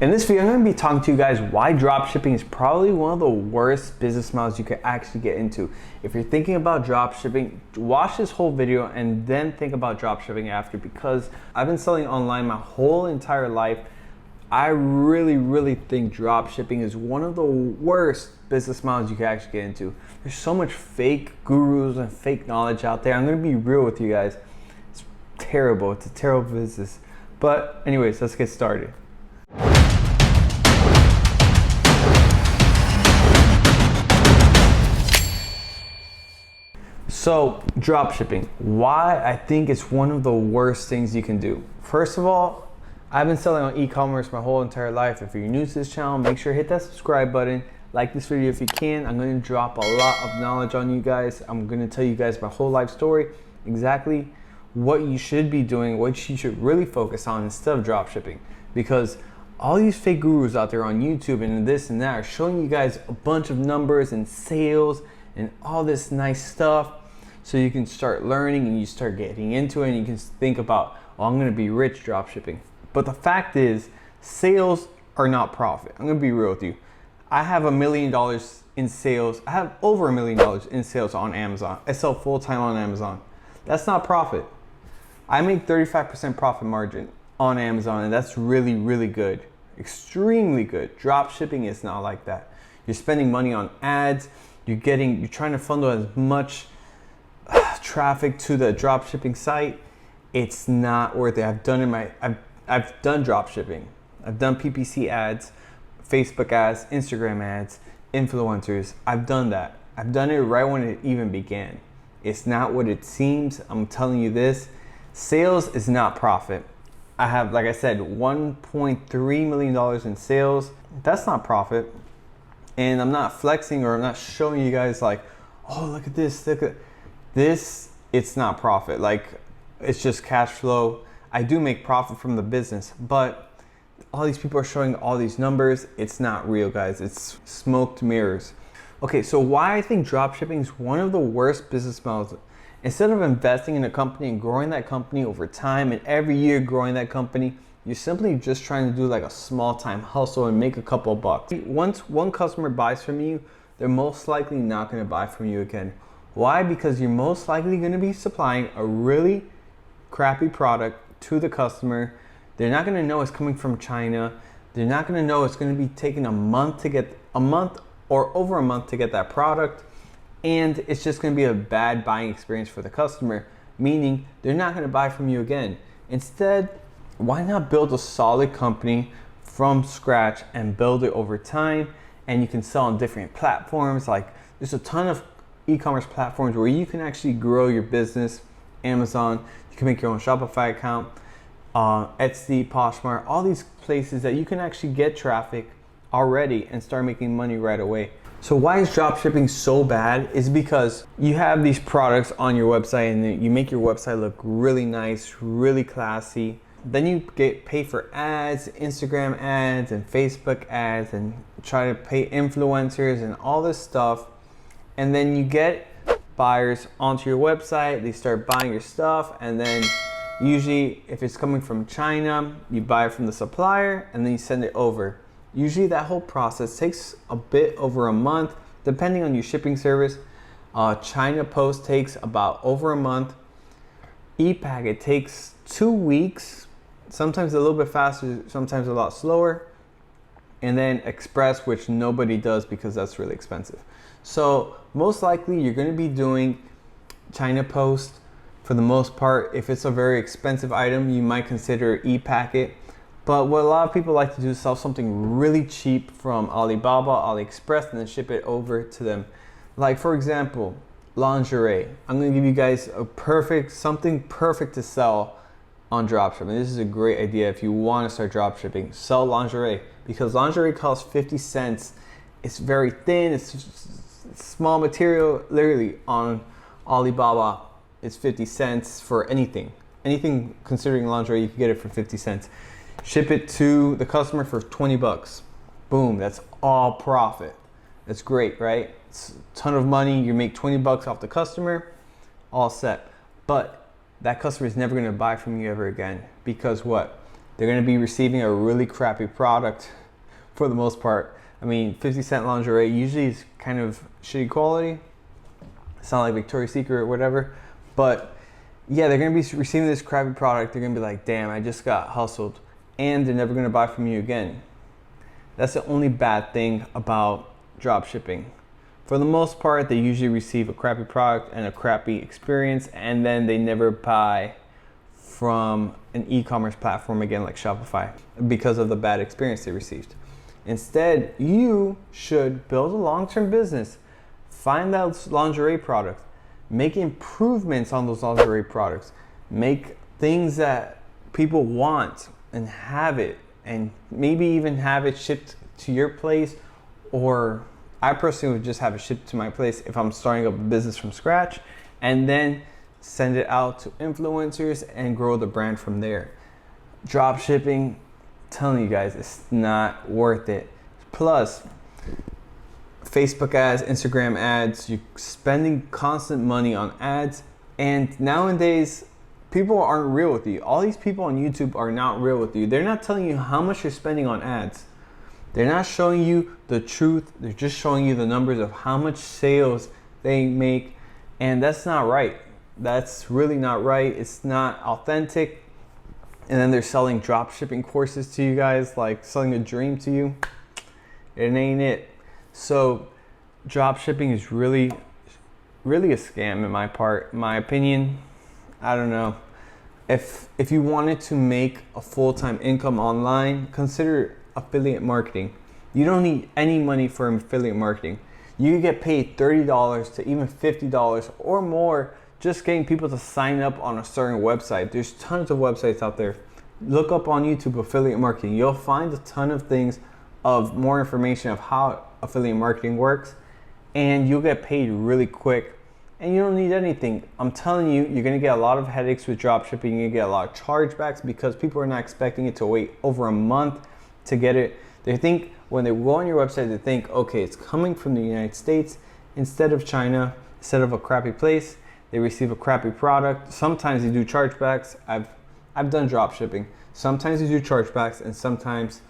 In this video, I'm going to be talking to you guys why dropshipping is probably one of the worst business models you could actually get into. If you're thinking about dropshipping, watch this whole video and then think about dropshipping after, because I've been selling online my whole entire life. I really think dropshipping is one of the worst business models you can actually get into. There's so much fake gurus and fake knowledge out there. I'm going to be real with you guys. It's terrible. It's a terrible business. But anyways, let's get started. So dropshipping, why I think it's one of the worst things you can do. First of all, I've been selling on e-commerce my whole entire life. If you're new to this channel, make sure to hit that subscribe button. Like this video if you can. I'm going to drop a lot of knowledge on you guys. I'm going to tell you guys my whole life story, exactly what you should be doing, what you should really focus on instead of dropshipping. Because all these fake gurus out there on YouTube and this and that are showing you guys a bunch of numbers and sales and all this nice stuff. So you can start learning and you start getting into it and you can think about, oh, I'm going to be rich dropshipping. But the fact is, sales are not profit. I'm going to be real with you. I have $1 million in sales. I have over $1 million in sales on Amazon. I sell full time on Amazon. That's not profit. I make 35% profit margin on Amazon, and that's really good. Extremely good. Dropshipping is not like that. You're spending money on ads. You're trying to funnel as much traffic to the dropshipping site. It's not worth it. I've done dropshipping. I've done PPC ads, Facebook ads, Instagram ads, influencers. I've done that. I've done it right when it even began. It's not what it seems. I'm telling you this. Sales is not profit. I have, like I said, $1.3 million in sales. That's not profit. And I'm not flexing or I'm not showing you guys like, oh, look at this, look at this. It's not profit. Like, it's just cash flow. I do make profit from the business, but all these people are showing all these numbers. It's not real, guys. It's smoked mirrors. Okay, so why I think dropshipping is one of the worst business models. Instead of investing in a company and growing that company over time and every year growing that company, you're simply just trying to do like a small time hustle and make a couple of bucks. Once one customer buys from you, they're most likely not going to buy from you again. Why? Because you're most likely going to be supplying a really crappy product to the customer. They're not going to know it's coming from China. They're not going to know it's going to be taking a month or over a month to get that product. And it's just going to be a bad buying experience for the customer, meaning they're not going to buy from you again. Instead, why not build a solid company from scratch and build it over time? And you can sell on different platforms. Like, there's a ton of e-commerce platforms where you can actually grow your business. Amazon, you can make your own Shopify account, Etsy, Poshmark, all these places that you can actually get traffic already and start making money right away. So why is dropshipping so bad? Is because you have these products on your website and you make your website look really nice, really classy. Then you get paid for ads, Instagram ads and Facebook ads, and try to pay influencers and all this stuff. And then you get buyers onto your website, they start buying your stuff, and then usually if it's coming from China, you buy it from the supplier and then you send it over. Usually that whole process takes a bit over a month, depending on your shipping service. China Post takes about over a month. ePacket takes 2 weeks, sometimes a little bit faster, sometimes a lot slower. And then Express, which nobody does because that's really expensive. So most likely you're going to be doing China Post for the most part. If it's a very expensive item, you might consider ePacket. But what a lot of people like to do is sell something really cheap from Alibaba, AliExpress, and then ship it over to them. Like, for example, lingerie. I'm going to give you guys something perfect to sell on dropshipping. This is a great idea if you want to start dropshipping. Sell lingerie, because lingerie costs 50 cents. It's very thin. It's small material. Literally on Alibaba, it's 50 cents for anything. Anything considering lingerie, you can get it for 50 cents. Ship it to the customer for 20 bucks. Boom, that's all profit. That's great, right? It's a ton of money. You make 20 bucks off the customer, all set. But that customer is never going to buy from you ever again, because what? they're going to be receiving a really crappy product for the most part. I mean, 50-cent lingerie usually is kind of shitty quality. It's not like Victoria's Secret or whatever. But yeah, they're going to be receiving this crappy product. They're going to be like, damn, I just got hustled. And they're never going to buy from you again. That's the only bad thing about drop shipping. For the most part, they usually receive a crappy product and a crappy experience, and then they never buy from an e-commerce platform again like Shopify because of the bad experience they received. Instead, you should build a long-term business, find that lingerie product, make improvements on those lingerie products, make things that people want and have it, and maybe even have it shipped to your place, or I personally would just have it shipped to my place if I'm starting up a business from scratch, and then send it out to influencers and grow the brand from there. Drop shipping, telling you guys, it's not worth it. Plus, Facebook ads, Instagram ads, you're spending constant money on ads, and nowadays people aren't real with you. All these people on YouTube are not real with you. They're not telling you how much you're spending on ads. They're not showing you the truth. They're just showing you the numbers of how much sales they make, and that's not right. That's really not right. It's not authentic. And then they're selling drop shipping courses to you guys, like selling a dream to you. It ain't it. So drop shipping is really a scam in my opinion. I don't know. If you wanted to make a full-time income online, consider affiliate marketing. You don't need any money for affiliate marketing. You can get paid $30 to even $50 or more just getting people to sign up on a certain website. There's tons of websites out there. Look up on YouTube affiliate marketing. You'll find a ton of things of more information of how affiliate marketing works, and you'll get paid really quick. And you don't need anything. I'm telling you, you're gonna get a lot of headaches with drop shipping. You're gonna get a lot of chargebacks because people are not expecting it to wait over a month to get it. They think when they go on your website, they think, okay, it's coming from the United States instead of China, instead of a crappy place. They receive a crappy product. Sometimes they do chargebacks. I've done drop shipping. Sometimes they do chargebacks, and sometimes,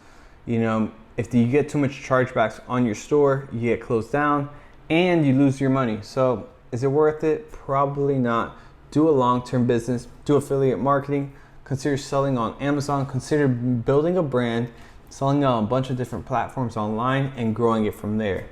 you know, if you get too much chargebacks on your store, you get closed down and you lose your money. So is it worth it? Probably not. Do a long-term business, do affiliate marketing, consider selling on Amazon, consider building a brand, selling on a bunch of different platforms online and growing it from there.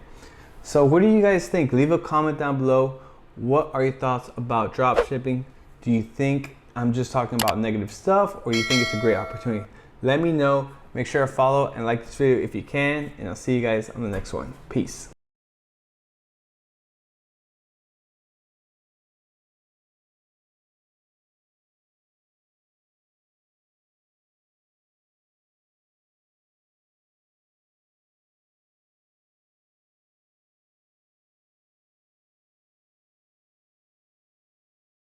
So what do you guys think? Leave a comment down below. What are your thoughts about drop shipping? Do you think I'm just talking about negative stuff, or do you think it's a great opportunity? Let me know. Make sure to follow and like this video if you can, and I'll see you guys on the next one. Peace.